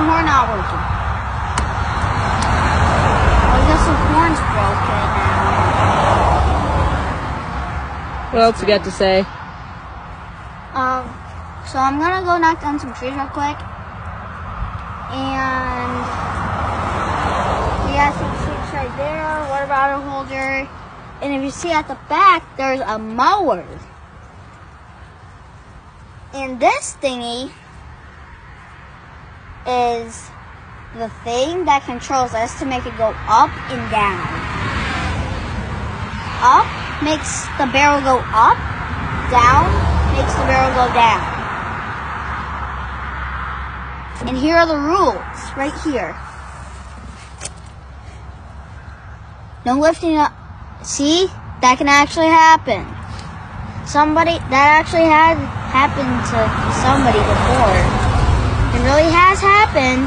the horn not working? Oh, I guess the horn's broken now. What else you got to say? So I'm gonna go knock down some trees real quick. And we got some seats right there, water bottle holder. And if you see at the back, there's a mower. And this thingy is the thing that controls us to make it go up and down. Up makes the barrel go up, down makes the barrel go down. And here are the rules, right here. No lifting up. See? That can actually happen. That actually had happened to somebody before. It really has happened.